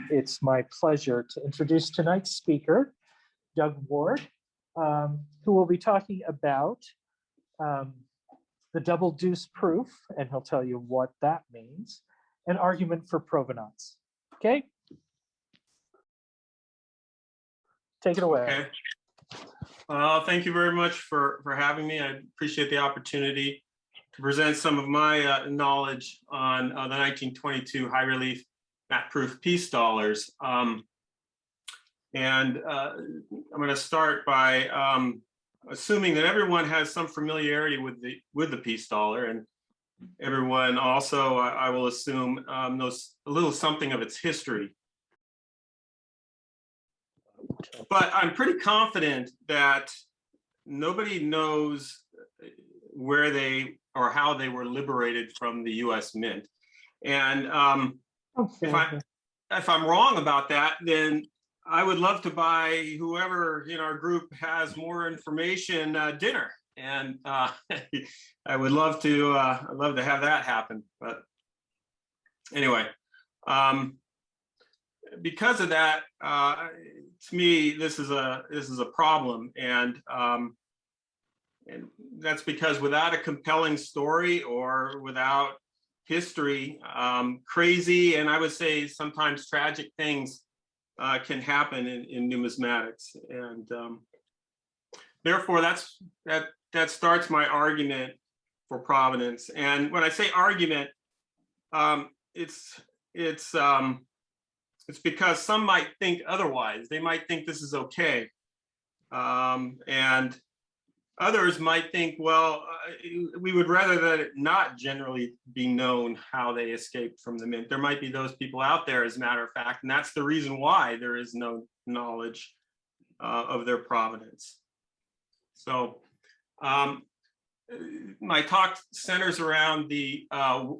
It's my pleasure to introduce tonight's speaker, Doug Ward, who will be talking about the double deuce proof, and he'll tell you what that means, an argument for provenance. Okay? Take it away. Okay. Thank you very much for having me. I appreciate the opportunity to present some of my knowledge on the 1922 high relief matte proof peace dollars. And I'm going to start by assuming that everyone has some familiarity with the peace dollar, and everyone also, I will assume, knows a little something of its history. But I'm pretty confident that nobody knows where they or how they were liberated from the U.S. Mint. And if I'm wrong about that, then I would love to buy whoever in our group has more information dinner, and I would love to have that happen. But anyway, because of that, to me, this is a problem, and that's because without a compelling story or without history, crazy and I would say sometimes tragic things can happen in numismatics, and therefore that starts my argument for provenance. And when I say argument, it's because some might think otherwise. They might think this is okay, and others might think, well, we would rather that it not generally be known how they escaped from the mint. There might be those people out there, as a matter of fact, and that's the reason why there is no knowledge of their provenance. So my talk centers around the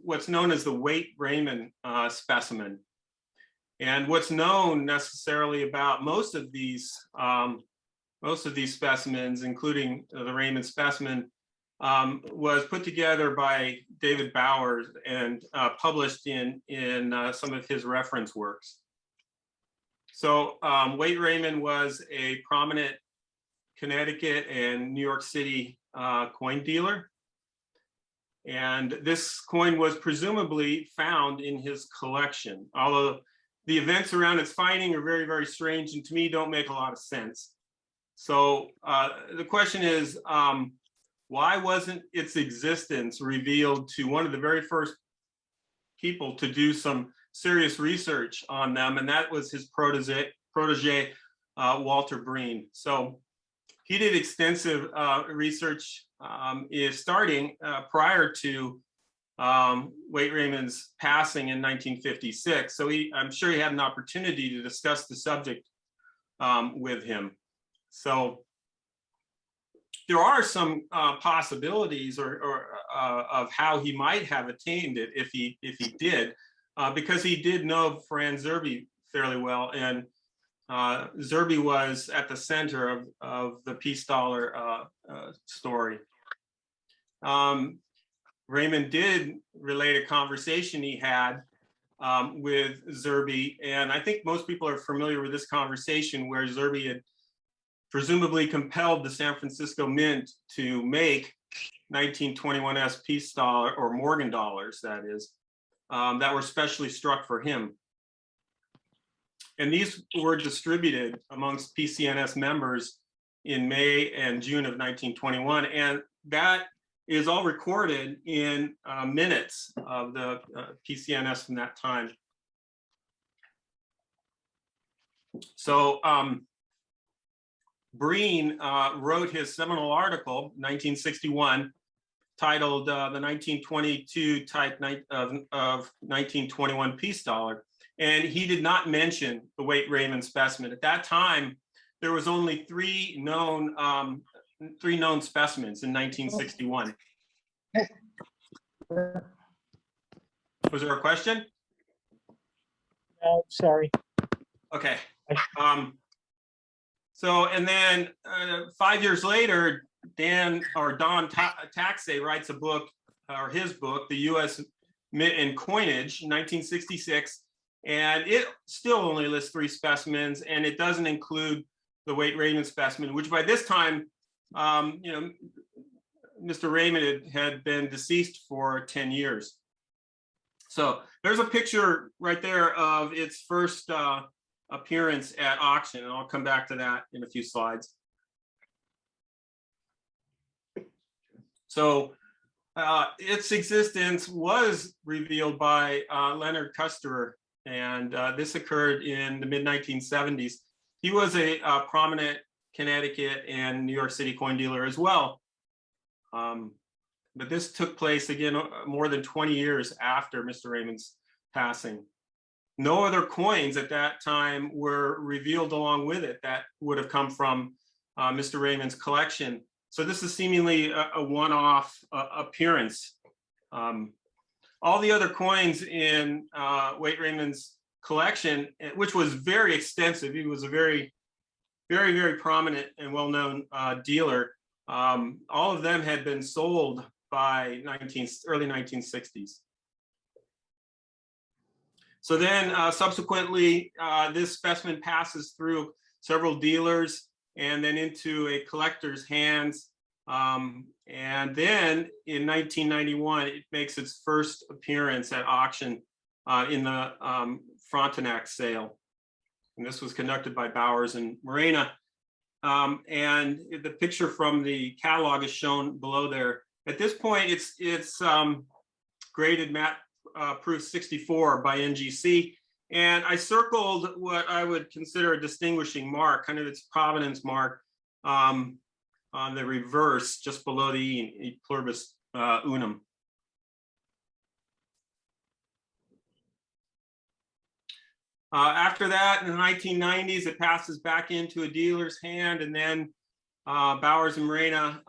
what's known as the Waite-Raymond specimen. And what's known necessarily about most of these specimens, including the Raymond specimen, was put together by David Bowers and published in some of his reference works. So Waite-Raymond was a prominent Connecticut and New York City coin dealer. And this coin was presumably found in his collection, although the events around its finding are very, very strange and to me don't make a lot of sense. So the question is, why wasn't its existence revealed to one of the very first people to do some serious research on them? And that was his protege, Walter Breen. So he did extensive research starting prior to Waite-Raymond's passing in 1956. So I'm sure he had an opportunity to discuss the subject with him. So there are some possibilities of how he might have attained it if he did, because he did know Franz Zurby fairly well, and Zurby was at the center of the peace dollar story. Raymond did relate a conversation he had with Zurby, and I think most people are familiar with this conversation where Zurby had presumably compelled the San Francisco Mint to make 1921S peace dollar, or Morgan dollars, that is, that were specially struck for him. And these were distributed amongst PCNS members in May and June of 1921. And that is all recorded in minutes of the PCNS from that time. So Breen wrote his seminal article, 1961, titled The 1922 Type of 1921 Peace Dollar. And he did not mention the Waite-Raymond specimen. At that time, there was only three known specimens in 1961. Was there a question? No, sorry. Okay. So, and then 5 years later, Don Taxay writes a book, or his book, The U.S. Mint and Coinage, in 1966. And it still only lists 3 specimens, and it doesn't include the weight Raymond specimen, which by this time, Mr. Raymond had been deceased for 10 years. So there's a picture right there of its first appearance at auction, and I'll come back to that in a few slides. So its existence was revealed by Leonard Custer, and this occurred in the mid-1970s. He was a prominent Connecticut and New York City coin dealer as well. But this took place, again, more than 20 years after Mr. Raymond's passing. No other coins at that time were revealed along with it that would have come from Mr. Raymond's collection. So this is seemingly a one-off appearance. All the other coins in Waite Raymond's collection, which was very extensive, he was a very, very prominent and well-known dealer. All of them had been sold by early 1960s. So then subsequently, this specimen passes through several dealers and then into a collector's hands. And then in 1991, it makes its first appearance at auction in the Frontenac sale. And this was conducted by Bowers and Morena. And the picture from the catalog is shown below there. At this point, it's graded matte proof 64 by NGC. And I circled what I would consider a distinguishing mark, kind of its provenance mark on the reverse, just below the E pluribus unum. After that, in the 1990s, it passes back into a dealer's hand, and then Bowers and Morena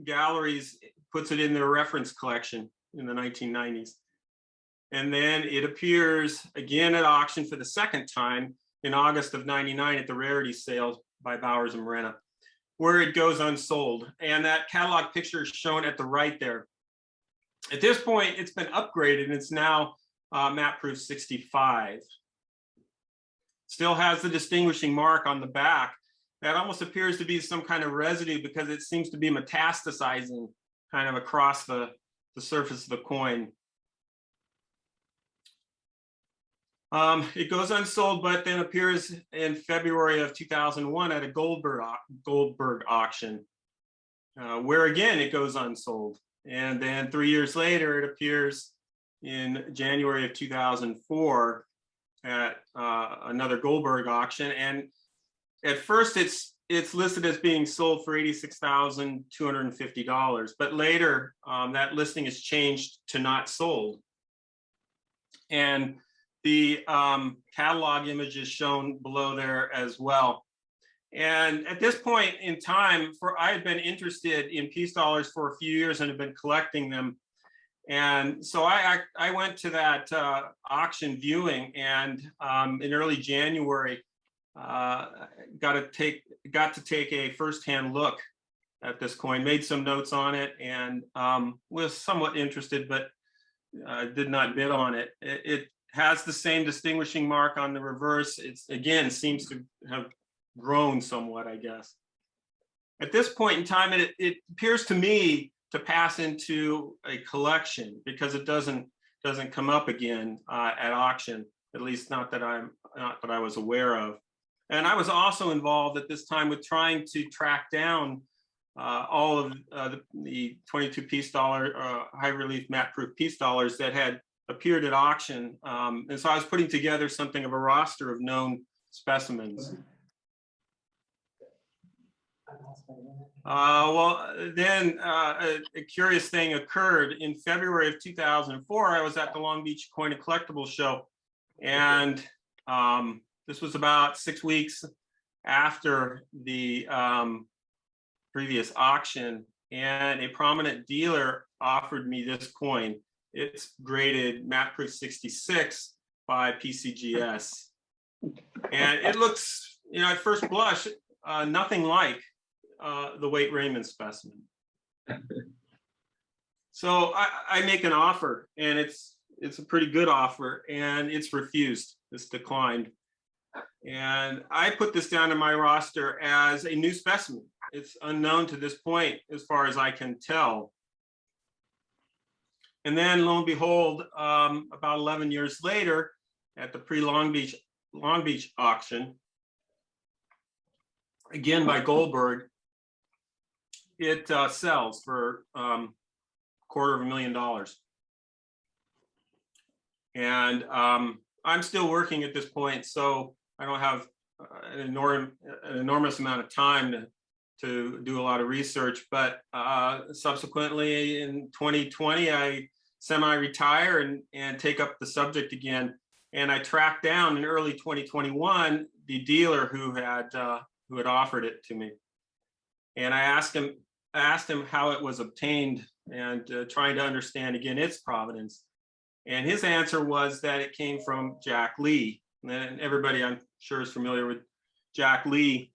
Galleries puts it in their reference collection in the 1990s. And then it appears again at auction for the second time in August of 99 at the rarity sale by Bowers and Morena, where it goes unsold. And that catalog picture is shown at the right there. At this point, it's been upgraded and it's now matte proof 65. Still has the distinguishing mark on the back. That almost appears to be some kind of residue because it seems to be metastasizing kind of across the surface of the coin. It goes unsold, but then appears in February of 2001 at a Goldberg auction, where again it goes unsold. And then 3 years later, it appears in January of 2004 at another Goldberg auction. And at first, it's listed as being sold for $86,250, but later that listing is changed to not sold. And the catalog image is shown below there as well. And at this point in time, I had been interested in peace dollars for a few years and have been collecting them. And so I went to that auction viewing, and in early January, got to take a firsthand look at this coin, made some notes on it, and was somewhat interested, but did not bid on it. It has the same distinguishing mark on the reverse. It's again seems to have grown somewhat, I guess. At this point in time, it appears to me to pass into a collection because it doesn't come up again at auction, at least not that I was aware of. And I was also involved at this time with trying to track down all of the 22 peace dollar high relief matte proof peace dollars that had appeared at auction. And so I was putting together something of a roster of known specimens. Well, then a curious thing occurred in February of 2004. I was at the Long Beach Coin and Collectibles show, and this was about 6 weeks after the previous auction, and a prominent dealer offered me this coin. It's graded matte proof 66 by PCNS, and it looks, at first blush, nothing like the Waite Raymond specimen. So I make an offer, and it's it's a pretty good offer, and it's refused. It's declined. And I put this down in my roster as a new specimen. It's unknown to this point, as far as I can tell. And then lo and behold, about 11 years later, at the pre-Long Beach auction, again by Goldberg, it sells for $250,000. And I'm still working at this point, so I don't have an enormous amount of time to do a lot of research. But subsequently in 2020, I semi-retire and take up the subject again. And I tracked down in early 2021 the dealer who had offered it to me, and I asked him how it was obtained, and trying to understand again its provenance. And his answer was that it came from Jack Lee. And everybody, I'm sure, is familiar with Jack Lee.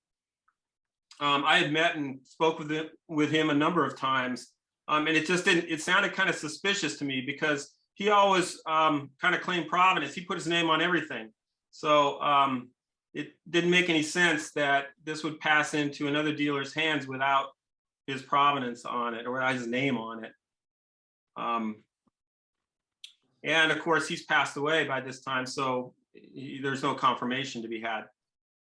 I had met and spoke with him a number of times, and it just didn't. It sounded kind of suspicious to me, because he always kind of claimed provenance. He put his name on everything, so it didn't make any sense that this would pass into another dealer's hands without his provenance on it or without his name on it. And of course, he's passed away by this time, so there's no confirmation to be had.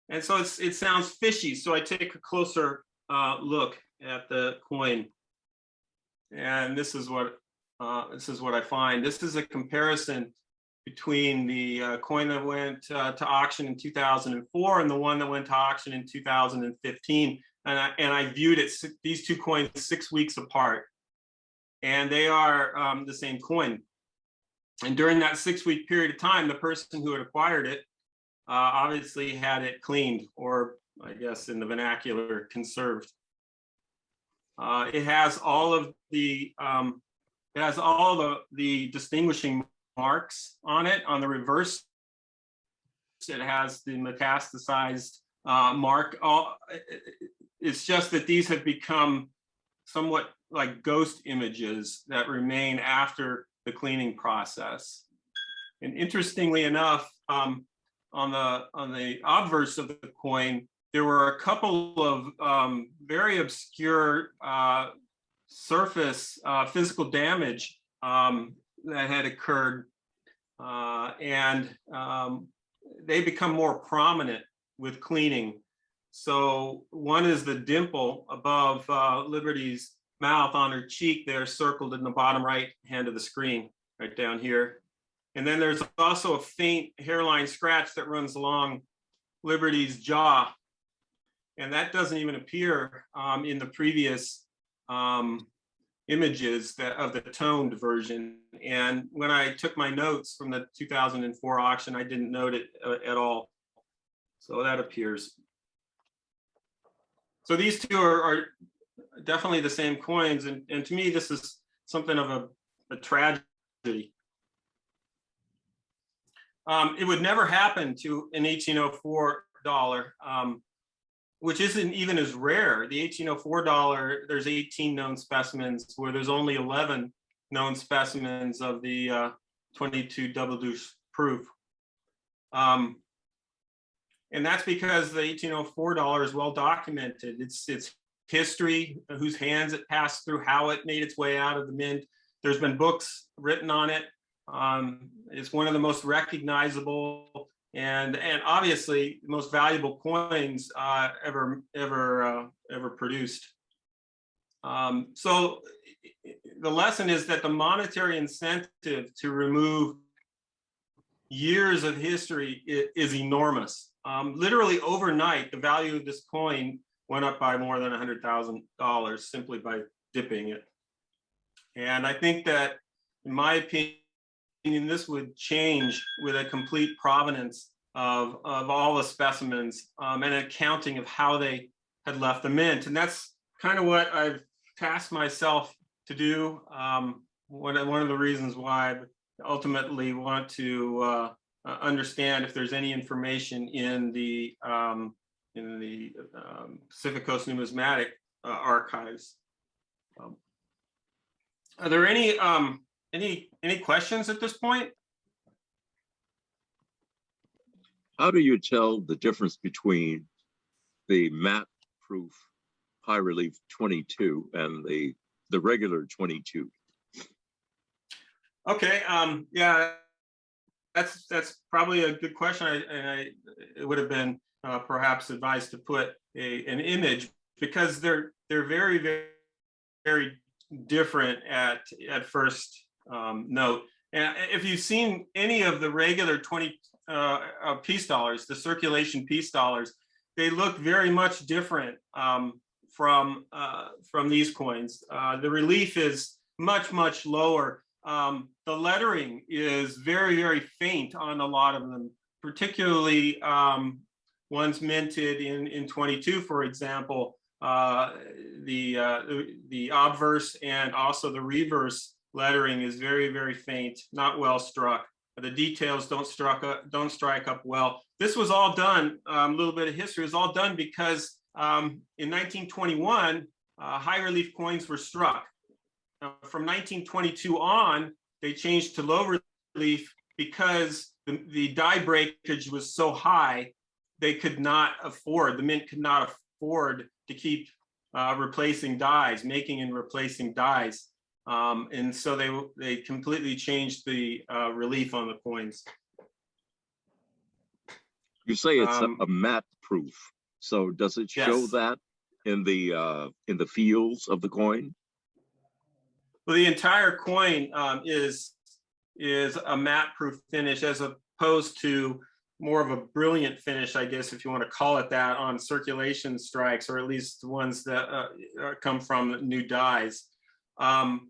And so it sounds fishy. So I take a closer look at the coin, and this is what I find. This is a comparison between the coin that went to auction in 2004 and the one that went to auction in 2015. And I viewed these two coins 6 weeks apart, and they are the same coin. And during that 6-week period of time, the person who had acquired it obviously had it cleaned, or I guess in the vernacular, conserved. It has all of the distinguishing marks on it. On the reverse, it has the metastasized mark. It's just that these have become somewhat like ghost images that remain after the cleaning process. And interestingly enough, on the obverse of the coin, there were a couple of very obscure surface physical damage that had occurred, and they become more prominent with cleaning. So one is the dimple above Liberty's mouth on her cheek there, circled in the bottom right hand of the screen, right down here. And then there's also a faint hairline scratch that runs along Liberty's jaw. And that doesn't even appear in the previous images of the toned version. And when I took my notes from the 2004 auction, I didn't note it at all. So that appears. So these two are definitely the same coins. And to me, this is something of a tragedy. It would never happen to an 1804 dollar, which isn't even as rare. The 1804 dollar, there's 18 known specimens, where there's only 11 known specimens of the 22 double deuce proof. And that's because the 1804 dollar is well documented. It's history, whose hands it passed through, how it made its way out of the mint. There's been books written on it. It's one of the most recognizable and obviously the most valuable coins ever produced. So the lesson is that the monetary incentive to remove years of history is enormous. Literally overnight, the value of this coin went up by more than $100,000 simply by dipping it. And I think that, in my opinion, this would change with a complete provenance of all the specimens and an accounting of how they had left the mint. And that's kind of what I've tasked myself to do. One of the reasons why I ultimately want to understand if there's any information in the Pacific Coast Numismatic archives. Are there any Any questions at this point? How do you tell the difference between the matte proof high relief 22 and the regular 22? Okay, yeah, that's probably a good question. It would have been perhaps advised to put an image, because they're very, very, very different at first note. And if you've seen any of the regular 20 peace dollars, the circulation peace dollars, they look very much different from these coins. The relief is much, much lower. The lettering is very, very faint on a lot of them, particularly ones minted in 22, for example. The obverse and also the reverse lettering is very, very faint, not well struck. The details don't strike up well. This was all done, a little bit of history, was all done because in 1921, high relief coins were struck. From 1922 on, they changed to low relief because the die breakage was so high, they could not afford, the mint could not afford to keep replacing dies, making and replacing dies. And so they completely changed the relief on the coins. You say it's a matte proof. So does it show Yes. that in the fields of the coin? Well, the entire coin is a matte proof finish, as opposed to more of a brilliant finish, I guess, if you want to call it that, on circulation strikes, or at least the ones that come from new dies. The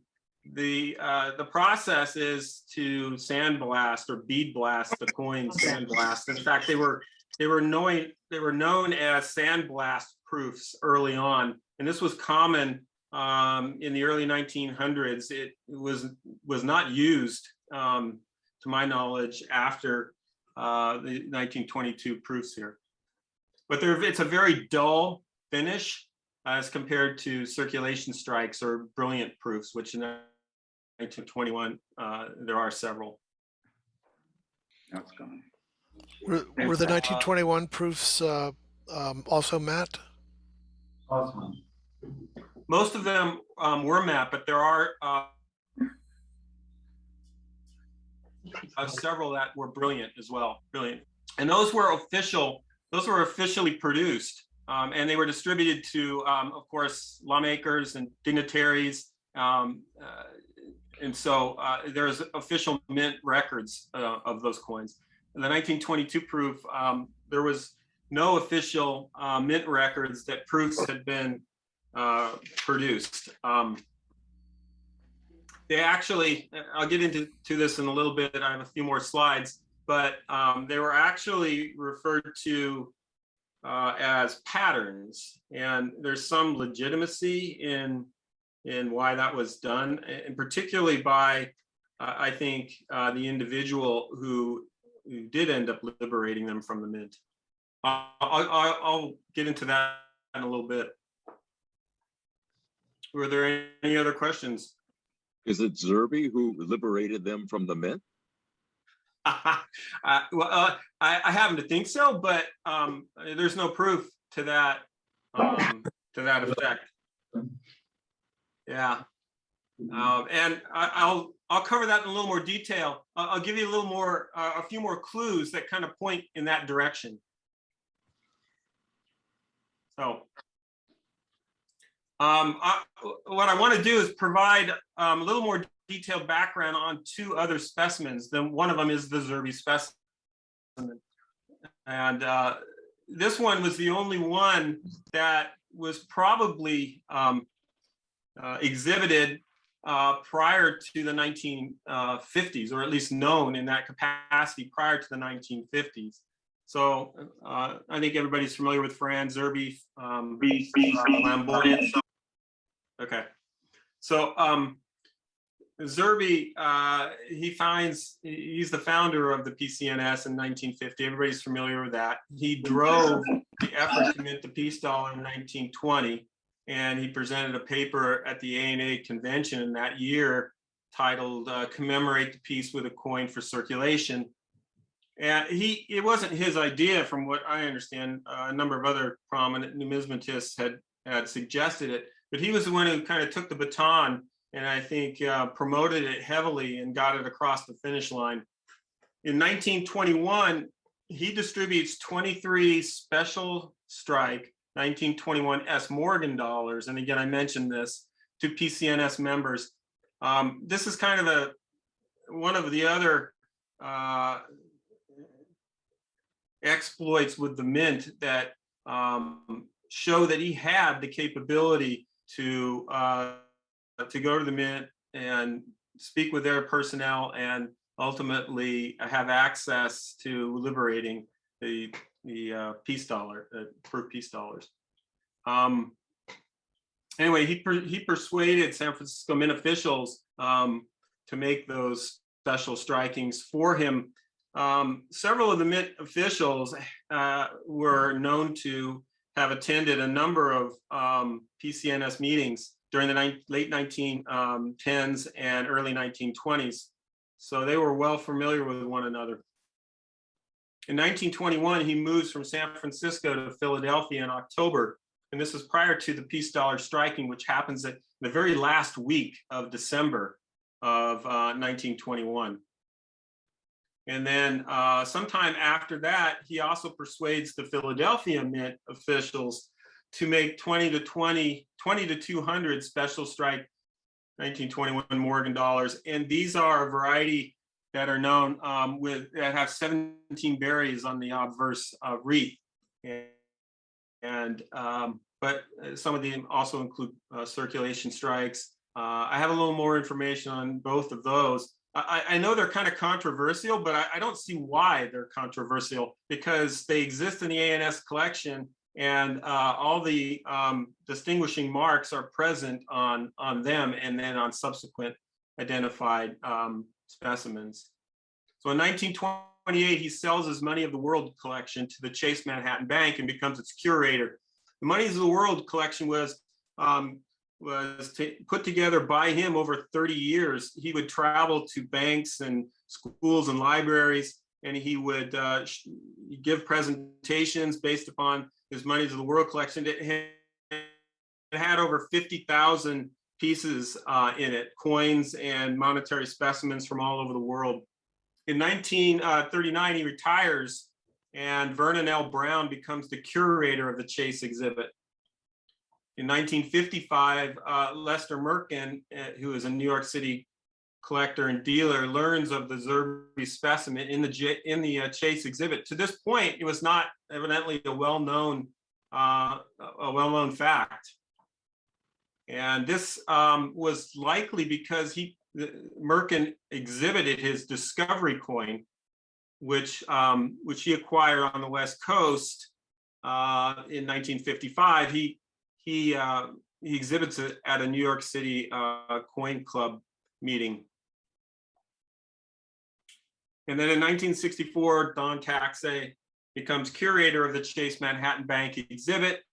process is to sandblast or bead blast the coins. Sandblast. In fact, they were known as sandblast proofs early on, and this was common in the early 1900s. It was not used, to my knowledge, after the 1922 proofs here. But it's a very dull finish as compared to circulation strikes or brilliant proofs, which in 1921 there are several. That's gone. Were the 1921 proofs also matte? Awesome. Most of them were matte, but there are several that were brilliant as well. Brilliant, and those were officially produced, and they were distributed to, of course, lawmakers and dignitaries, and so there's official mint records of those coins. In the 1922 proof, there was no official mint records that proofs had been produced. They actually, I'll get into this in a little bit, I have a few more slides, but they were actually referred to as patterns, and there's some legitimacy in why that was done, and particularly by, I think, the individual who did end up liberating them from the mint. I'll get into that in a little bit. Were there any other questions? Is it Zurby who liberated them from the mint? Well, I happen to think so, but there's no proof to that effect. Yeah, and I'll cover that in a little more detail. I'll give you a few more clues that kind of point in that direction. So, what I want to do is provide a little more detailed background on two other specimens. Then one of them is the Zurby specimen, and this one was the only one that was probably exhibited prior to the 1950s, or at least known in that capacity prior to the 1950s. So I think everybody's familiar with Franz Zurby, flamboyant. Okay, so Zurby, he's the founder of the PCNS in 1950. Everybody's familiar with that. He drove the effort to mint the peace dollar in 1920, and he presented a paper at the ANA convention in that year titled "Commemorate the Peace with a Coin for Circulation." And it wasn't his idea, from what I understand. A number of other prominent numismatists had suggested it, but he was the one who kind of took the baton and I think promoted it heavily and got it across the finish line. In 1921, he distributes 23 special strike 1921 S. Morgan dollars. And again, I mentioned this to PCNS members. This is kind of one of the other exploits with the mint that show that he had the capability to go to the mint and speak with their personnel and ultimately have access to liberating the peace dollar, proof peace dollars. Anyway, he persuaded San Francisco Mint officials to make those special strikings for him. Several of the Mint officials were known to have attended a number of PCNS meetings during the late 1910s and early 1920s. So they were well familiar with one another. In 1921, he moves from San Francisco to Philadelphia in October. And this is prior to the peace dollar striking, which happens at the very last week of December of 1921. And then sometime after that, he also persuades the Philadelphia Mint officials to make 20 to 200 special strike 1921 Morgan dollars. And these are a variety that are known that have 17 berries on the obverse wreath. But some of them also include circulation strikes. I have a little more information on both of those. I know they're kind of controversial, but I don't see why they're controversial, because they exist in the ANS collection, and all the distinguishing marks are present on them and then on subsequent identified specimens. So in 1928, he sells his Money of the World collection to the Chase Manhattan Bank and becomes its curator. The Moneys of the World collection was put together by him over 30 years. He would travel to banks and schools and libraries, and he would give presentations based upon his Moneys of the World collection. It had over 50,000 pieces in it, coins and monetary specimens from all over the world. In 1939, he retires, and Vernon L. Brown becomes the curator of the Chase exhibit. In 1955, Lester Merkin, who is a New York City collector and dealer, learns of the Zurby specimen in the Chase exhibit. To this point, it was not evidently a well-known fact. And this was likely because Merkin exhibited his discovery coin, which he acquired on the West Coast in 1955. He exhibits it at a New York City coin club meeting. And then in 1964, Don Taxay becomes curator of the Chase Manhattan Bank exhibit.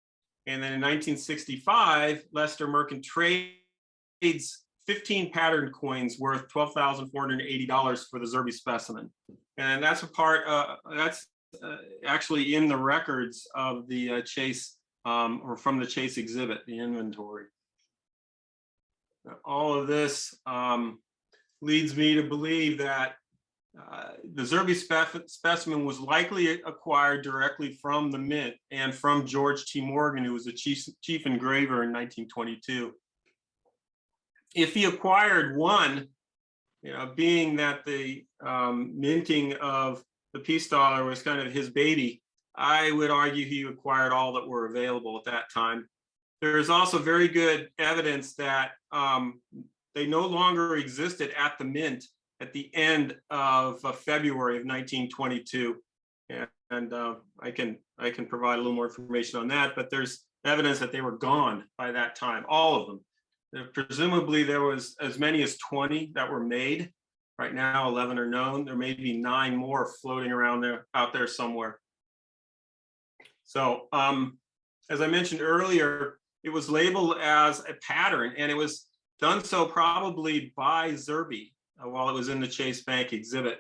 And then in 1965, Lester Merkin trades 15 pattern coins worth $12,480 for the Zurby specimen. And that's that's actually in the records of the Chase, or from the Chase exhibit, the inventory. All of this leads me to believe that the Zurby specimen was likely acquired directly from the Mint and from George T. Morgan, who was the chief engraver in 1922. If he acquired one, being that the minting of the peace dollar was kind of his baby, I would argue he acquired all that were available at that time. There is also very good evidence that they no longer existed at the Mint at the end of February of 1922. And I can provide a little more information on that, but there's evidence that they were gone by that time, all of them. Presumably there was as many as 20 that were made. Right now, 11 are known. There may be 9 more floating around out there somewhere. So as I mentioned earlier, it was labeled as a pattern, and it was done so probably by Zurby while it was in the Chase Bank exhibit.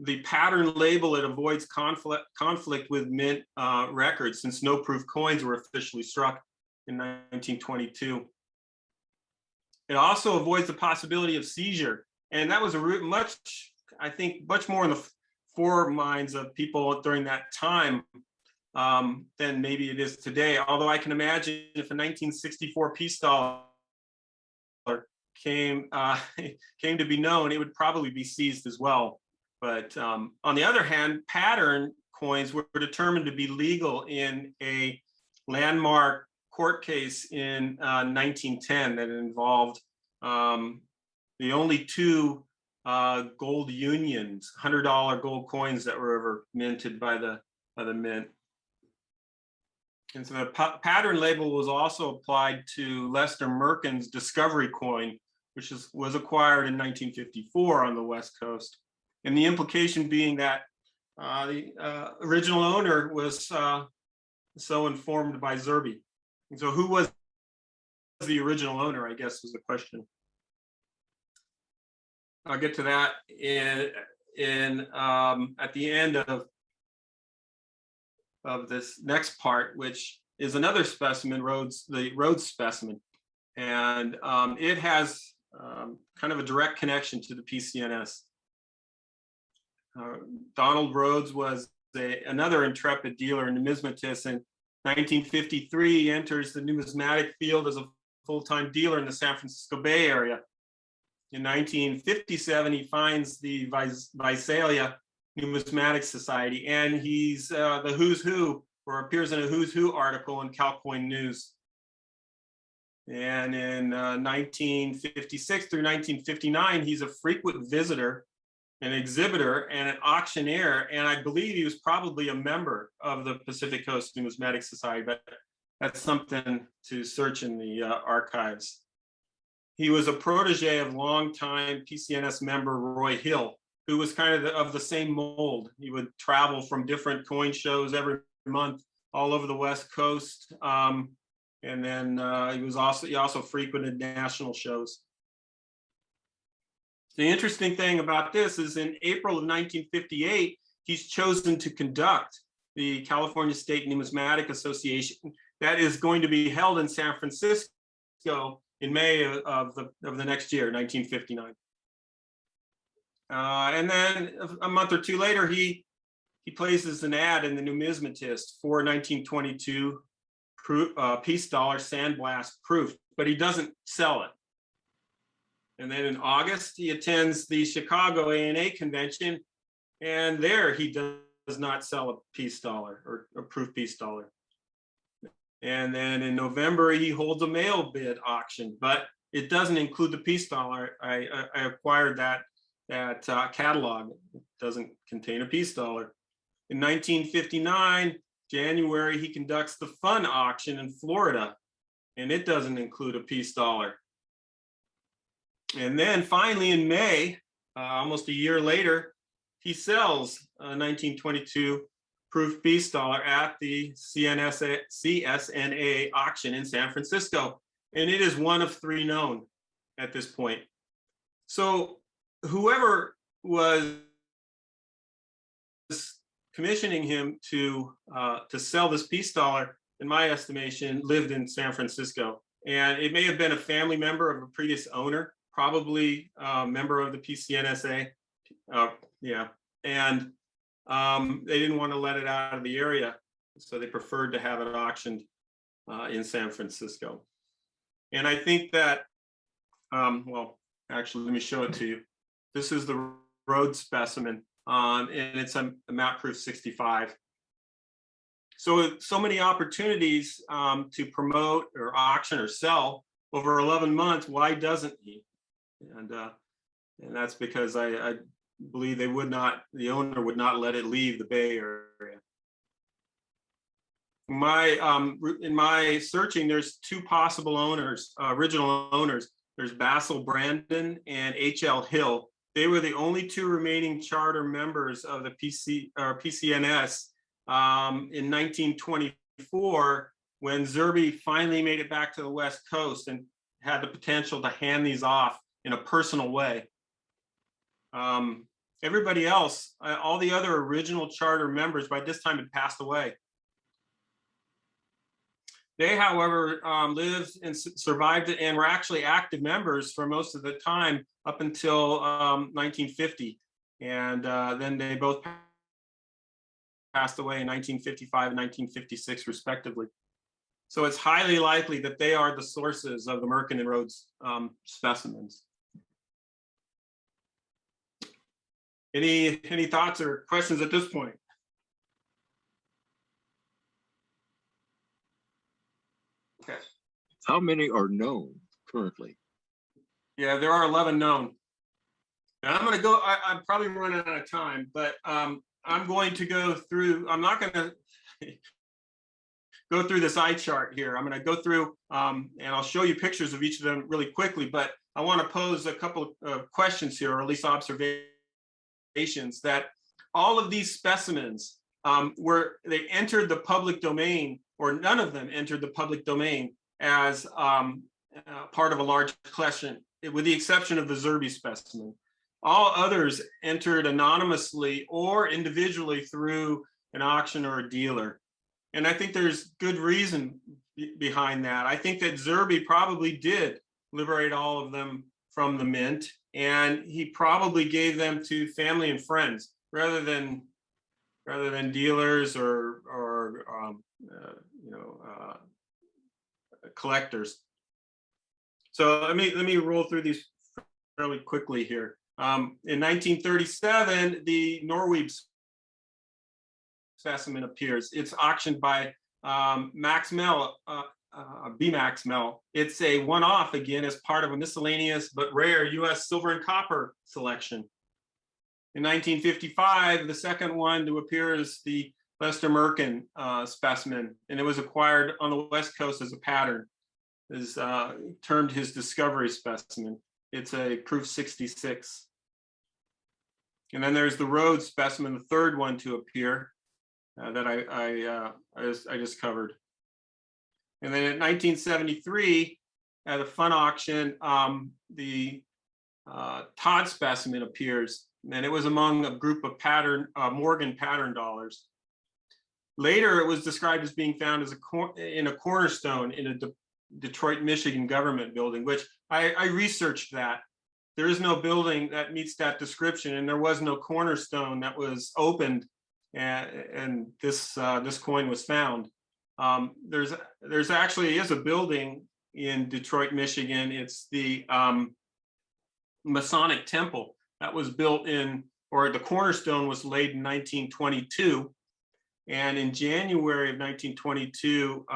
The pattern label, it avoids conflict with mint records, since no proof coins were officially struck in 1922. It also avoids the possibility of seizure. And that was I think, much more in the foreminds of people during that time than maybe it is today. Although I can imagine if a 1964 peace dollar came to be known, it would probably be seized as well. But on the other hand, pattern coins were determined to be legal in a landmark court case in 1910 that involved the only two gold unions, $100 gold coins that were ever minted by the mint. And so the pattern label was also applied to Lester Merkin's Discovery coin, which was acquired in 1954 on the West Coast. And the implication being that the original owner was so informed by Zurby. And so who was the original owner, I guess, was the question. I'll get to that at the end of this next part, which is another specimen, the Rhodes specimen. And it has kind of a direct connection to the PCNS. Donald Rhodes was another intrepid dealer and numismatist. In 1953, he enters the numismatic field as a full-time dealer in the San Francisco Bay Area. In 1957, he finds the Visalia Numismatic Society, and he's the who's who, or appears in a who's who article in Calcoin News. And in 1956 through 1959, he's a frequent visitor, an exhibitor, and an auctioneer. And I believe he was probably a member of the Pacific Coast Numismatic Society, but that's something to search in the archives. He was a protege of longtime PCNS member Roy Hill, who was kind of the same mold. He would travel from different coin shows every month all over the West Coast. And then he also frequented national shows. The interesting thing about this is in April of 1958, he's chosen to conduct the California State Numismatic Association that is going to be held in San Francisco in May of the next year, 1959. And then a month or two later, he places an ad in the Numismatist for 1922 peace dollar sandblast proof, but he doesn't sell it. And then in August, he attends the Chicago A&A convention, and there he does not sell a peace dollar or a proof peace dollar. And then in November, he holds a mail bid auction, but it doesn't include the peace dollar. I acquired that catalog. It doesn't contain a peace dollar. In 1959, January, he conducts the Fun auction in Florida, and it doesn't include a peace dollar. And then finally in May, almost a year later, he sells a 1922 proof peace dollar at the CSNA auction in San Francisco. And it is one of three known at this point. So whoever was commissioning him to sell this peace dollar, in my estimation, lived in San Francisco. And it may have been a family member of a previous owner, probably a member of the PCNSA. And they didn't want to let it out of the area, so they preferred to have it auctioned in San Francisco. And I think that, well, actually, let me show it to you. This is the Rhodes specimen, and it's a map proof 65. So many opportunities to promote or auction or sell over 11 months. Why doesn't he? And that's because I believe the owner would not let it leave the Bay Area. In my searching, there's two possible owners, original owners. There's Basil Brandon and H.L. Hill. They were the only two remaining charter members of the PCNS in 1924, when Zurby finally made it back to the West Coast and had the potential to hand these off in a personal way. Everybody else, all the other original charter members by this time had passed away. They, however, lived and survived and were actually active members for most of the time up until 1950. And then they both passed away in 1955 and 1956, respectively. So it's highly likely that they are the sources of the Merkin and Rhodes specimens. Any thoughts or questions at this point? Okay. How many are known currently? Yeah, there are 11 known. Now I'm going to go, I'm probably running out of time, but I'm going to go through, I'm not going to go through this eye chart here. I'm going to go through and I'll show you pictures of each of them really quickly, but I want to pose a couple of questions here, or at least observations, that all of these specimens they entered the public domain, or none of them entered the public domain as part of a large collection, with the exception of the Zurby specimen. All others entered anonymously or individually through an auction or a dealer. And I think there's good reason behind that. I think that Zurby probably did liberate all of them from the mint, and he probably gave them to family and friends rather than dealers or collectors. So let me roll through these fairly quickly here. In 1937, the Norweeb specimen appears. It's auctioned by Max Mell, B. Max Mell. It's a one-off, again, as part of a miscellaneous but rare U.S. silver and copper selection. In 1955, the second one to appear is the Lester Merkin specimen, and it was acquired on the West Coast as a pattern. Is termed his discovery specimen. It's a proof 66. And then there's the Rhodes specimen, the third one to appear that I just covered. And then in 1973, at a fun auction, the Todd specimen appears, and it was among a group of Morgan pattern dollars. Later, it was described as being found as in a cornerstone in a Detroit, Michigan government building, which I researched that. There is no building that meets that description, and there was no cornerstone that was opened, and this coin was found. There's actually is a building in Detroit, Michigan. It's the Masonic Temple that was built or the cornerstone was laid in 1922, and in January of 1922.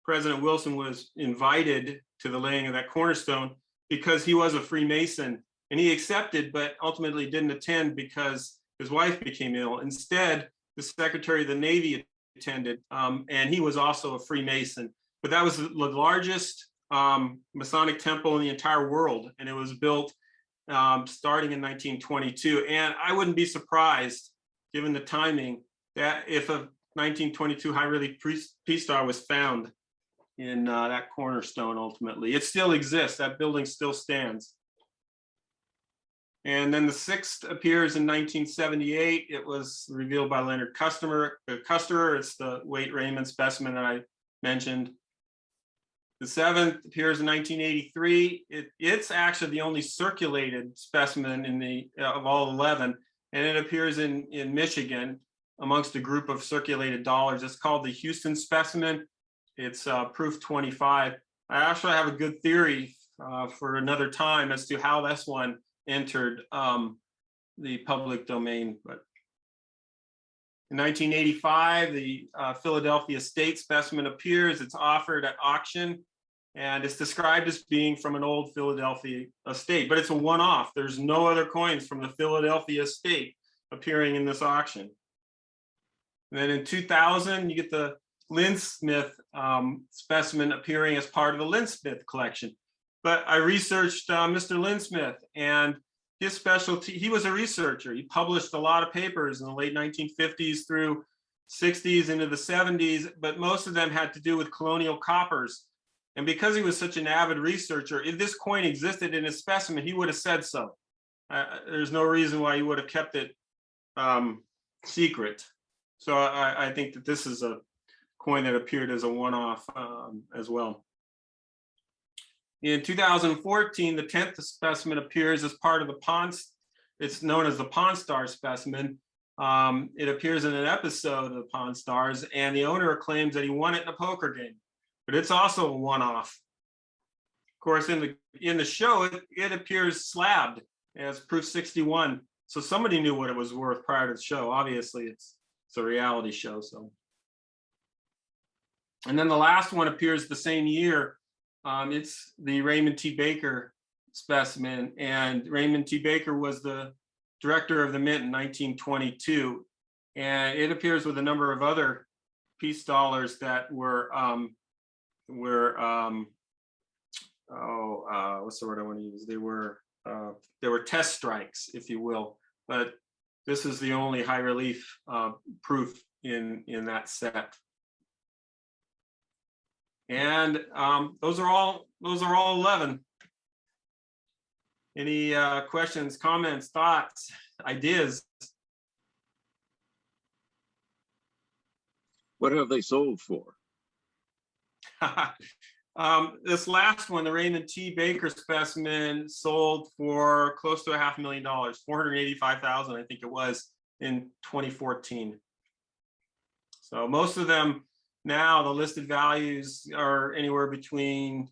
President Wilson was invited to the laying of that cornerstone because he was a Freemason, and he accepted, but ultimately didn't attend because his wife became ill. Instead, the Secretary of the Navy attended, and he was also a Freemason. But that was the largest Masonic temple in the entire world, and it was built starting in 1922. And I wouldn't be surprised, given the timing, that if a 1922 high relief peace star was found in that cornerstone ultimately. It still exists, that building still stands. And then the sixth appears in 1978. It was revealed by Leonard Custer. It's the Waite Raymond specimen that I mentioned. The seventh appears in 1983. It's actually the only circulated specimen of all 11, and it appears in Michigan amongst a group of circulated dollars. It's called the Houston specimen. It's proof 25. I actually have a good theory for another time as to how this one entered the public domain. But in 1985, the Philadelphia State specimen appears. It's offered at auction, and it's described as being from an old Philadelphia estate, but it's a one-off. There's no other coins from the Philadelphia estate appearing in this auction. And then in 2000, you get the Lynn Smith specimen appearing as part of the Lynn Smith collection. But I researched Mr. Lynn Smith, and his specialty, he was a researcher. He published a lot of papers in the late 1950s through 60s into the 70s, but most of them had to do with colonial coppers. And because he was such an avid researcher, if this coin existed in his specimen, he would have said so. There's no reason why he would have kept it secret. So I think that this is a coin that appeared as a one-off as well. In 2014, the 10th specimen appears as part of the Pawn. It's known as the Pawn Star specimen. It appears in an episode of Pawn Stars, and the owner claims that he won it in a poker game, but it's also a one-off. Of course, in the show, it appears slabbed as proof 61. So somebody knew what it was worth prior to the show. Obviously, it's a reality show. So, and then the last one appears the same year. It's the Raymond T. Baker specimen, and Raymond T. Baker was the director of the mint in 1922, and it appears with a number of other peace dollars that were what's the word I want to use? They were test strikes, if you will, but this is the only high relief proof in that set. And those are all 11. Any questions, comments, thoughts, ideas? What have they sold for? This last one, the Raymond T. Baker specimen, sold for close to $500,000, $485,000, I think it was, in 2014. So most of them now, the listed values are anywhere between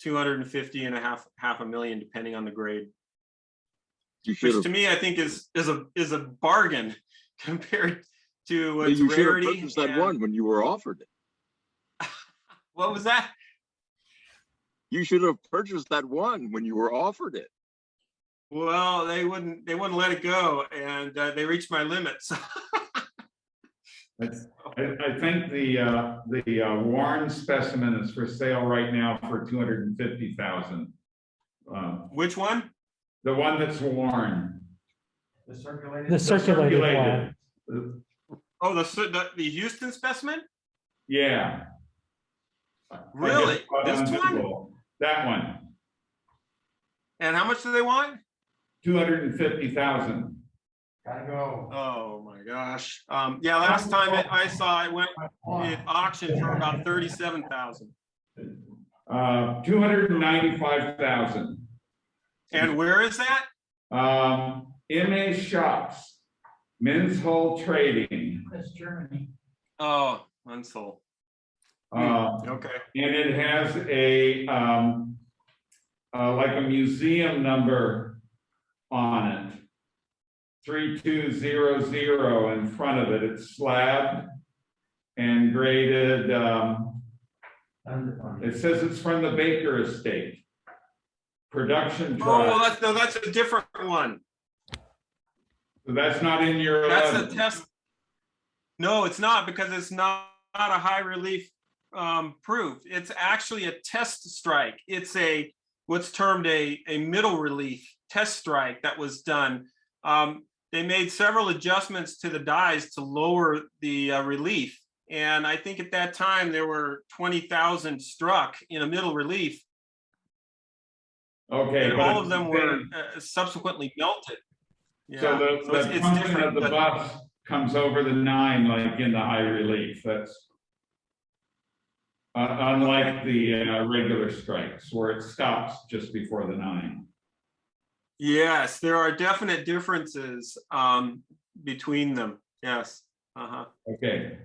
250 and half a million, depending on the grade. Which to me, I think is a bargain compared to its you rarity. should have purchased that one when you were offered it. What was that? You should have purchased that one when you were offered it. Well, they wouldn't let it go, and they reached my limits. I think the Warren specimen is for sale right now for $250,000. Which one? The one that's worn. The circulated one. Oh, the Houston specimen? Yeah. Really? This one? That one. And how much do they want? $250,000. Gotta go. Oh my gosh. Yeah, last time I saw it went at auction for about 37,000. 295,000. And where is that? MA Shops, Men's Hull Trading. That's Germany. Oh, unsold. Okay. And it has a like a museum number on it, 3200 in front of it. It's slabbed and graded. It says it's from the Baker estate. Production Oh, truck. that's a different one. So that's not in your. That's a test. No, it's not, because it's not a high relief proof. It's actually a test strike. It's what's termed a middle relief test strike that was done. They made several adjustments to the dies to lower the relief. And I think at that time there were 20,000 struck in a middle relief. Okay, and all of them were subsequently melted. Yeah. So the it's function different, of the bus comes over the 9 like in the high relief. That's unlike the regular strikes where it stops just before the 9. Yes, there are definite differences between them. Yes. Okay.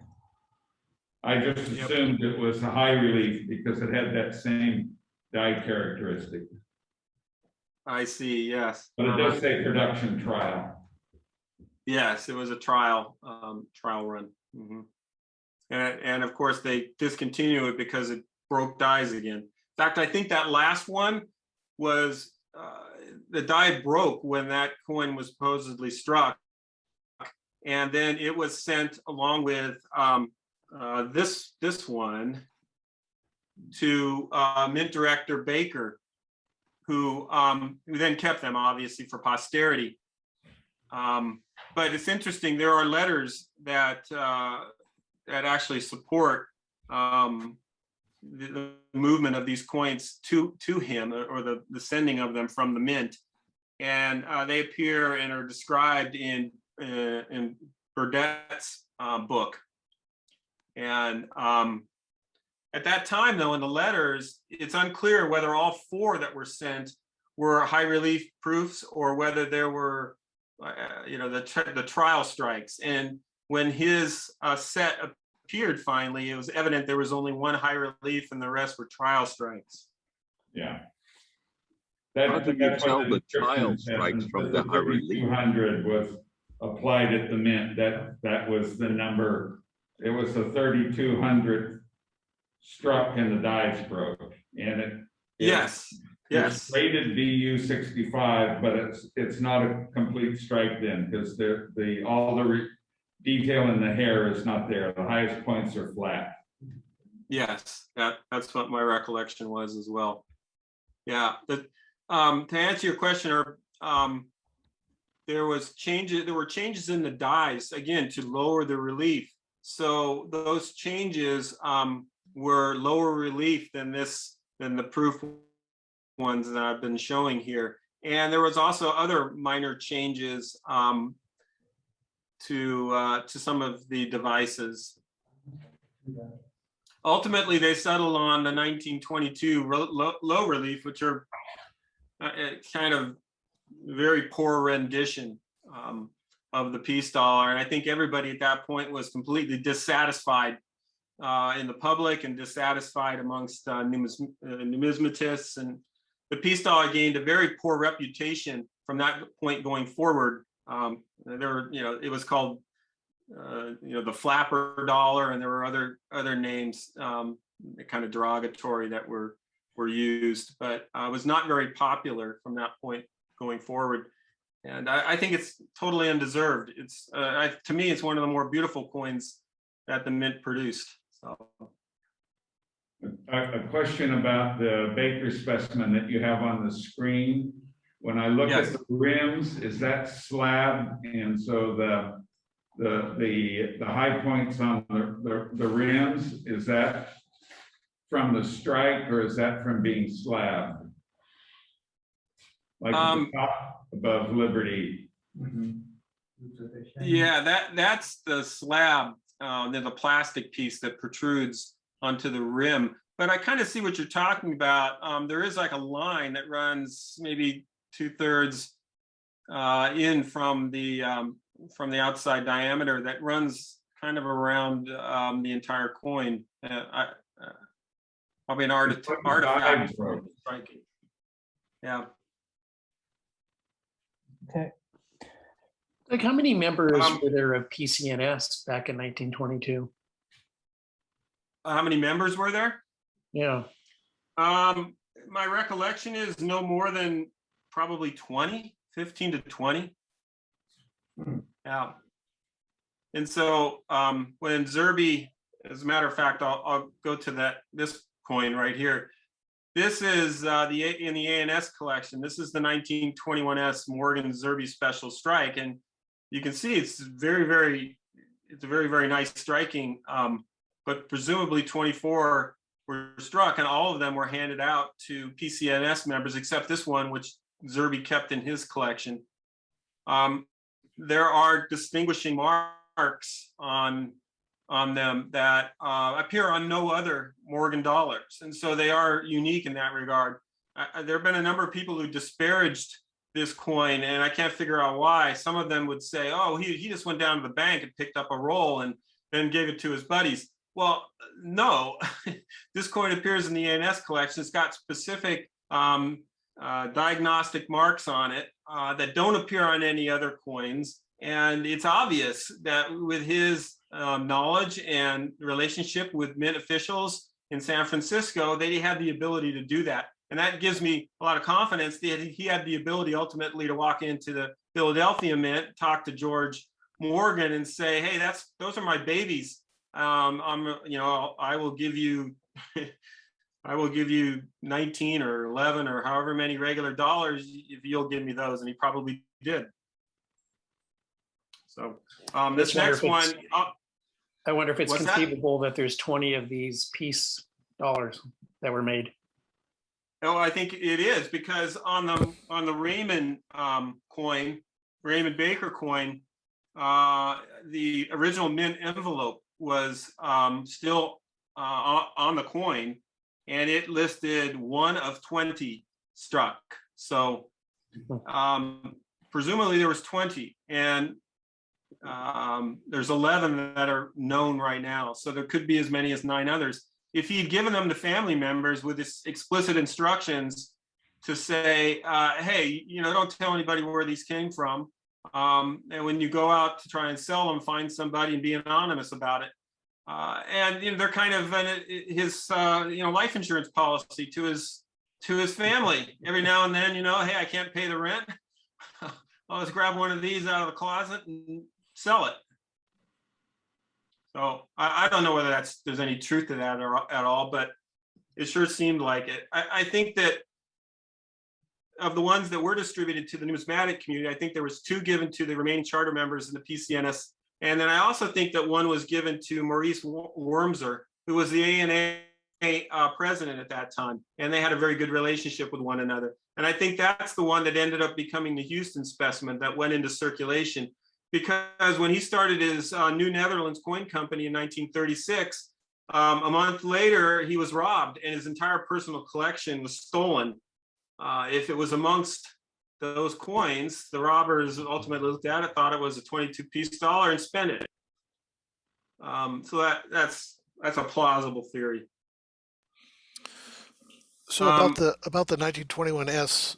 I just assumed it was a high relief because it had that same die characteristic. I see. Yes. But it does say production trial. Yes, it was a trial run. And of course they discontinued it because it broke dies again. In fact, I think that last one was the die broke when that coin was supposedly struck, and then it was sent along with this one to Mint Director Baker, who then kept them obviously for posterity. But it's interesting. There are letters that actually support the movement of these coins to him, or the sending of them from the mint. And they appear and are described in Burdett's book. And at that time, though, in the letters, it's unclear whether all 4 that were sent were high relief proofs or whether there were, the trial strikes. And when his set appeared finally, it was evident there was only 1 high relief and the rest were trial strikes. Yeah. How do you That's what tell the trial description says, strikes from the high relief? 200 was applied at the mint. That was the number. It was the 3,200 struck and the dice broke. And Yes. it's rated BU 65, but it's not a complete strike then, because all the detail in the hair is not there. The highest points are flat. Yes, that's what my recollection was as well. Yeah, to answer your question, there were changes in the dies, again, to lower the relief. So those changes were lower relief than the proof ones that I've been showing here. And there was also other minor changes to some of the devices. Ultimately, they settled on the 1922 low relief, which are kind of very poor rendition of the peace dollar. And I think everybody at that point was completely dissatisfied in the public and dissatisfied amongst numismatists. And the peace dollar gained a very poor reputation from that point going forward. It was called the flapper dollar, and there were other names kind of derogatory that were used, but was not very popular from that point going forward. And I think it's totally undeserved. It's to me, it's one of the more beautiful coins that the mint produced. So. A question about the Baker specimen that you have on the screen. When I look at the rims, is that slab? And so the high points on the rims, is that from the strike or is that from being slabbed? Like the top above Liberty. Yeah, that's the slab. There's a plastic piece that protrudes onto the rim. But I kind of see what you're talking about. There is like a line that runs maybe 2/3 in from the outside diameter that runs kind of around the entire coin. Probably an artifact. Striking. Yeah. Okay. Like, how many members were there of PCNS back in 1922? How many members were there? Yeah. My recollection is no more than probably 15 to 20. Yeah. And so when Zurby, as a matter of fact, I'll go to this coin right here. This is in the ANS collection. This is the 1921S Morgan Zurby Special Strike, and you can see it's very, very nice striking. But presumably 24 were struck, and all of them were handed out to PCNS members, except this one, which Zurby kept in his collection. There are distinguishing marks on them that appear on no other Morgan dollars, and so they are unique in that regard. There have been a number of people who disparaged this coin, and I can't figure out why. Some of them would say, "Oh, he just went down to the bank and picked up a roll and then gave it to his buddies." Well, no, this coin appears in the ANS collection. It's got specific diagnostic marks on it that don't appear on any other coins. And it's obvious that with his knowledge and relationship with mint officials in San Francisco, they had the ability to do that. And that gives me a lot of confidence that he had the ability ultimately to walk into the Philadelphia Mint, talk to George Morgan and say, "Hey, those are my babies. I will give you 19 or 11 or however many regular dollars if you'll give me those," and he probably did. So this next one, I wonder if it's What's that? conceivable that there's 20 of these peace that were made. Oh, I think it is, because on the Raymond coin, Raymond Baker coin, the original mint envelope was still on the coin, and it listed 1 of 20 struck. So presumably there was 20, and there's 11 that are known right now. So there could be as many as 9 others. If he'd given them to family members with this explicit instructions to say, hey, don't tell anybody where these came from. And when you go out to try and sell them, find somebody and be anonymous about it. And they're kind of his life insurance policy to his family. Every now and then, hey, I can't pay the rent. I'll just grab one of these out of the closet and sell it. So I don't know whether there's any truth to that at all, but it sure seemed like it. I think that of the ones that were distributed to the numismatic community, I think there was 2 given to the remaining charter members in the PCNS. And then I also think that one was given to Maurice Wormser, who was the ANA president at that time. And they had a very good relationship with one another. And I think that's the one that ended up becoming the Houston specimen that went into circulation. Because when he started his New Netherlands Coin Company in 1936, a month later, he was robbed and his entire personal collection was stolen. If it was amongst those coins, the robbers ultimately looked at it, thought it was a 22-piece dollar and spent it. So that's a plausible theory. So about the 1921S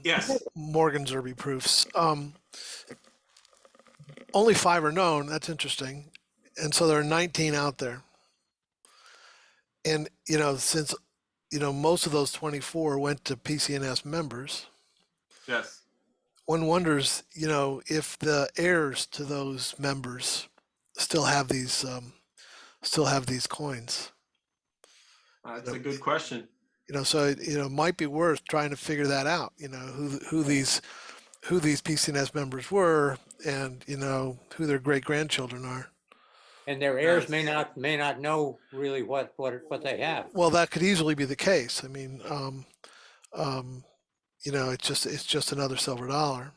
yes, Morgan Zurby proofs, only 5 are known. That's interesting, and so there are 19 out there. And since most of those 24 went to PCNS members, yes, one wonders if the heirs to those members still have these coins. that's a good question. So it might be worth trying to figure that out. Who these PCNS members were, and who their great grandchildren are. And their heirs may not know really what they have. Well, that could easily be the case. I mean, it's just another silver dollar,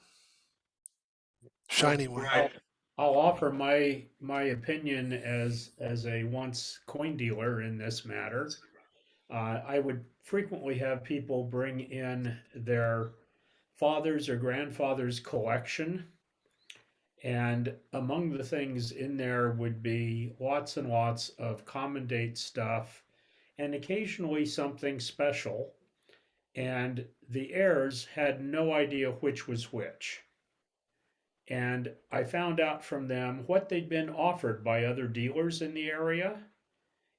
shiny one. Right. I'll offer my opinion as a once coin dealer in this matter. I would frequently have people bring in their father's or grandfather's collection. And among the things in there would be lots and lots of common date stuff and occasionally something special. And the heirs had no idea which was which. And I found out from them what they'd been offered by other dealers in the area.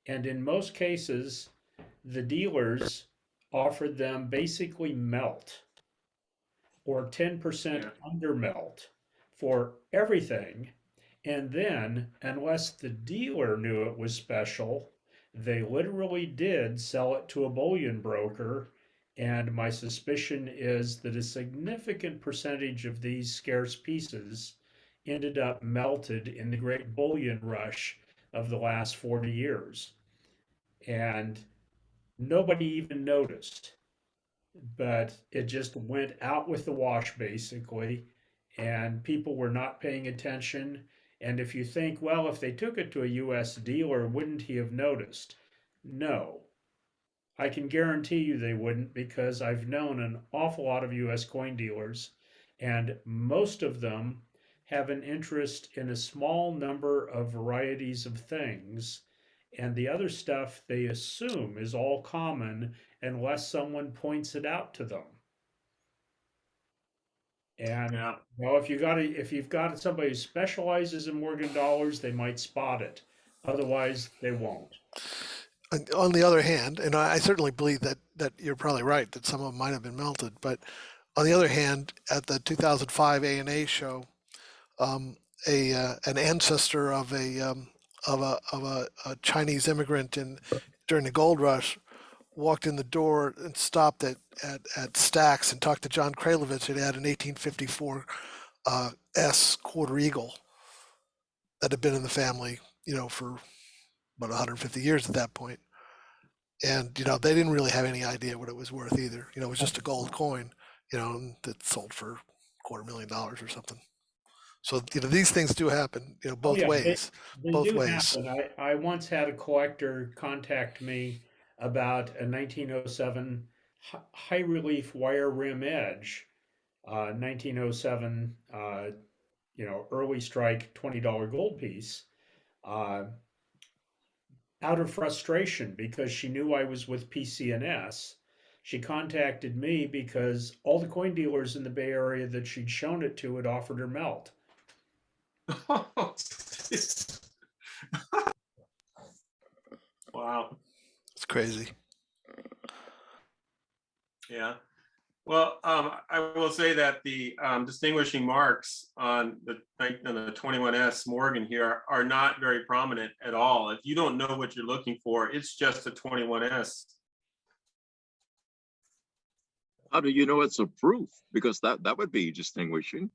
And in most cases, the dealers offered them basically melt or 10% under melt for everything. And then, unless the dealer knew it was special, they literally did sell it to a bullion broker. And my suspicion is that a significant percentage of these scarce pieces ended up melted in the great bullion rush of the last 40 years. And nobody even noticed, but it just went out with the wash basically, and people were not paying attention. And if you think, well, if they took it to a US dealer, wouldn't he have noticed? No. I can guarantee you they wouldn't, because I've known an awful lot of US coin dealers, and most of them have an interest in a small number of varieties of things, and the other stuff they assume is all common unless someone points it out to them. And if you've got somebody who specializes in Morgan dollars, they might spot it. Otherwise, they won't. On the other hand, and I certainly believe that you're probably right, that some of them might have been melted, but on the other hand, at the 2005 ANA show, an ancestor of a Chinese immigrant during the gold rush walked in the door and stopped at Stack's and talked to John Kralevich, who had an 1854 S quarter eagle that had been in the family, for about 150 years at that point. And, you know, they didn't really have any idea what it was worth either. You know, it was just a gold coin, you know, that sold for $250,000 or something. So, you know, these things do happen, you know, both yeah, ways, They both do ways. happen. I once had a collector contact me about a 1907 high relief wire rim edge, 1907, you know, early strike $20 gold piece, out of frustration because she knew I was with PCNS. She contacted me because all the coin dealers in the Bay Area that she'd shown it to had offered her melt. Wow. It's crazy. Yeah. Well, I will say that the distinguishing marks on the 21S Morgan here are not very prominent at all. If you don't know what you're looking for, it's just a 21S. How do you know it's a proof? Because that would be distinguishing.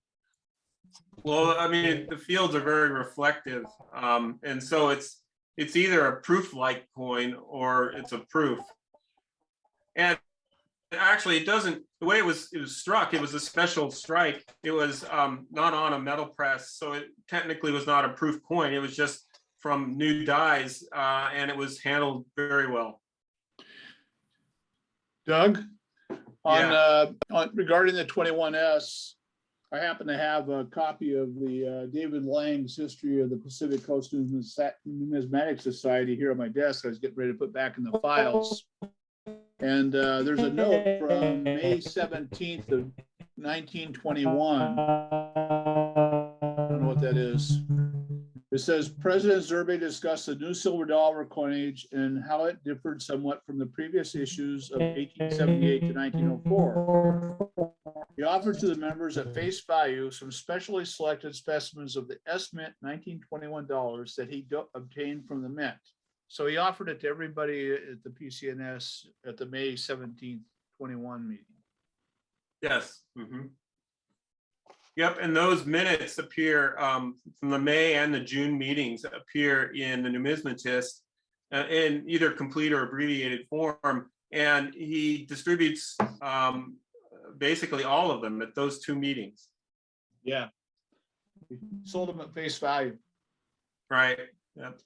Well, I mean, the fields are very reflective, and so it's either a proof-like coin or it's a proof. And actually, it doesn't. The way it was struck, it was a special strike. It was not on a metal press, so it technically was not a proof coin. It was just from new dies, and it was handled very well. Doug, Yeah. on regarding the 21S, I happen to have a copy of the David Lang's History of the Pacific Coast Numismatic Society here on my desk. I was getting ready to put back in the files. And there's a note from May 17th of 1921. I don't know what that is. It says, President Zurby discussed the new silver dollar coinage and how it differed somewhat from the previous issues of 1878 to 1904. He offered to the members at face value some specially selected specimens of the S-Mint 1921 dollars that he obtained from the mint. So he offered it to everybody at the PCNS at the May 17th, 21 meeting. Yes. Mm-hmm. Yep, and those minutes appear from the May and the June meetings appear in the numismatist in either complete or abbreviated form, and he distributes basically all of them at those two meetings. Yeah, he sold them at face value. Right. Yep.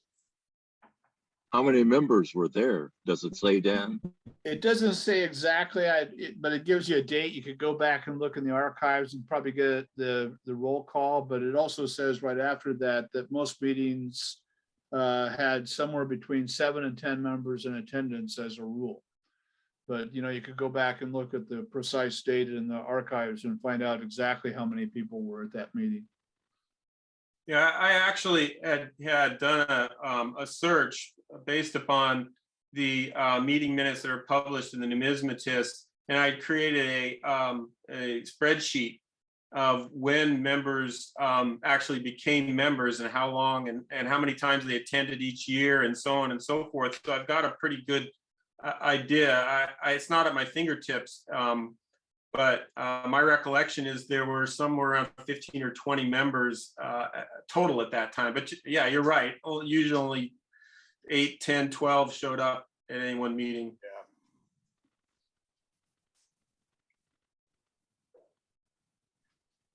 How many members were there? Does it say, Dan? It doesn't say exactly, but it gives you a date. You could go back and look in the archives and probably get the roll call, but it also says right after that most meetings had somewhere between 7 and 10 members in attendance as a rule. But, you know, you could go back and look at the precise date in the archives and find out exactly how many people were at that meeting. Yeah, I actually had done a search based upon the meeting minutes that are published in the numismatist, and I created a spreadsheet of when members actually became members and how long and how many times they attended each year and so on and so forth. So I've got a pretty good idea. It's not at my fingertips, but my recollection is there were somewhere around 15 or 20 members total at that time. But yeah, you're right. Usually only 8, 10, 12 showed up at any one meeting. Yeah.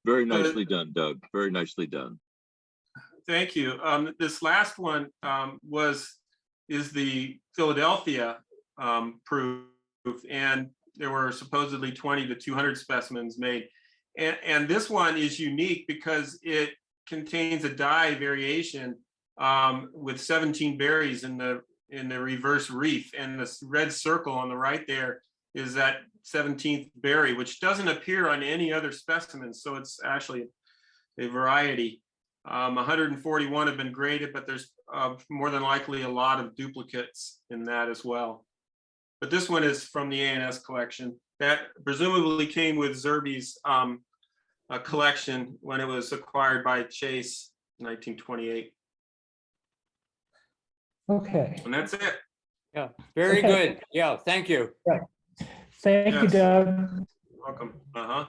Very nicely done, Doug. Very nicely done. Thank you. This last one is the Philadelphia proof, and there were supposedly 20 to 200 specimens made. And this one is unique because it contains a die variation with 17 berries in the reverse reef, and this red circle on the right there is that 17th berry, which doesn't appear on any other specimen. So it's actually a variety. 141 have been graded, but there's more than likely a lot of duplicates in that as well. But this one is from the ANS collection that presumably came with Zurby's collection when it was acquired by Chase in 1928. Okay. And that's it. Yeah, very Okay. good. Yeah, thank you. Thank you, Yes. Doug. Welcome. Uh-huh.